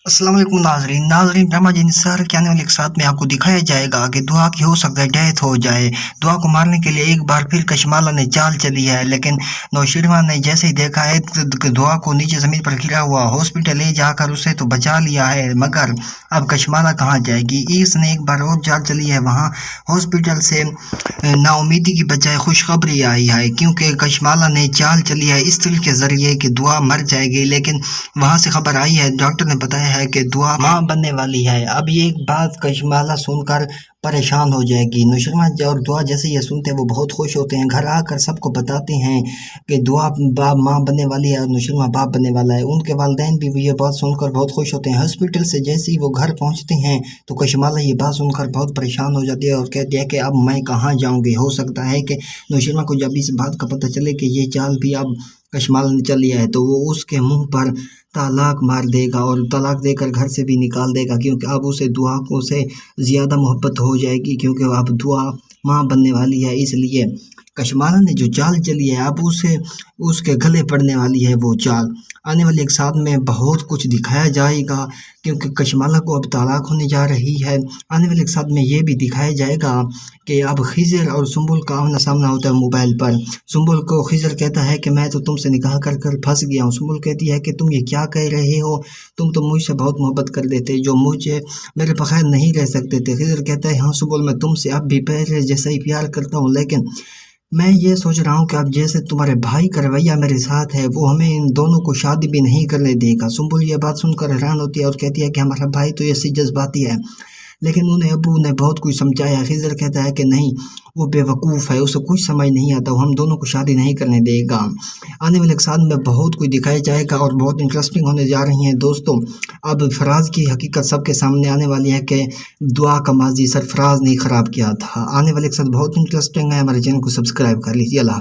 अस्सलाम वालेकुम नाजरीन ड्रामा जिनसार के आने वाले एक साथ में आपको दिखाया जाएगा कि दुआ की हो सकता है डेथ हो जाए। दुआ को मारने के लिए एक बार फिर कशमाला ने चाल चली है, लेकिन नौशरवा ने जैसे ही देखा है कि दुआ को नीचे ज़मीन पर गिरा हुआ हॉस्पिटल ले जाकर उसे तो बचा लिया है, मगर अब कशमाला कहाँ जाएगी। इसने एक बार और चाल चली है, वहाँ हॉस्पिटल से नाउमीदी की बजाय खुशखबरी आई है, क्योंकि कशमाला ने चाल चली है इस तरह के ज़रिए कि दुआ मर जाएगी। लेकिन वहाँ से खबर आई है, डॉक्टर ने बताया है कि दुआ माँ बनने वाली है। अब ये बात कशमाला सुनकर परेशान हो जाएगी। नुशरमा और दुआ जैसे ये सुनते हैं वो बहुत खुश होते हैं, घर आकर सबको बताते हैं कि दुआ बाप माँ बनने वाली है और नुशरमा बाप बनने वाला है। उनके वालिदैन भी ये बात सुनकर बहुत खुश होते हैं। हॉस्पिटल से जैसे ही वो घर पहुंचते हैं तो कशमाला ये बात सुनकर बहुत परेशान हो जाती है और कहती है कि अब मैं कहाँ जाऊँगी। हो सकता है कि नुशरमा को जब इस बात का पता चले कि ये चाल भी अब कशमाला ने चल लिया है तो वो उसके मुंह पर तलाक मार देगा और तलाक देकर घर से भी निकाल देगा, क्योंकि अब उसे दुआ को से ज़्यादा मोहब्बत हो जाएगी, क्योंकि अब दुआ माँ बनने वाली है। इसलिए कशमाला ने जो चाल चली है अब उसे उसके गले पड़ने वाली है वो चाल। आने वाले एक साथ में बहुत कुछ दिखाया जाएगा, क्योंकि कशमाला को अब तलाक होने जा रही है। आने वाले एक साथ में ये भी दिखाया जाएगा कि अब खिज़र और सुंबुल का आमना सामना होता है मोबाइल पर। सुंबुल को खिज़र कहता है कि मैं तो तुमसे निकाह कर कर फंस गया हूँ। सुंबुल कहती है कि तुम ये क्या कह रहे हो, तुम तो मुझसे बहुत मोहब्बत कर देते, जो मुझे मेरे बगैर नहीं रह सकते थे। खिज़र कहता है हाँ सुंबुल, मैं तुमसे अब भी पहले जैसा ही प्यार करता हूँ, लेकिन मैं ये सोच रहा हूँ कि अब जैसे तुम्हारे भाई का रवैया मेरे साथ है वो हमें इन दोनों को शादी भी नहीं करने देगा। सुंबुल ये बात सुनकर हैरान होती है और कहती है कि हमारा भाई तो ऐसी जज्बाती है, लेकिन उन्हें अबू ने बहुत कुछ समझाया। खिज़र कहता है कि नहीं, वो बेवकूफ़ है, उसे कुछ समझ नहीं आता, वो हम दोनों को शादी नहीं करने देगा। आने वाले साल में बहुत कुछ दिखाया जाएगा और बहुत इंटरेस्टिंग होने जा रही हैं दोस्तों। अब फराज की हकीकत सबके सामने आने वाली है कि दुआ का माजी सरफराज ने ख़राब किया था। आने वाले साल बहुत इंटरेस्टिंग है, हमारे चैनल को सब्सक्राइब कर लीजिए। अल्लाह।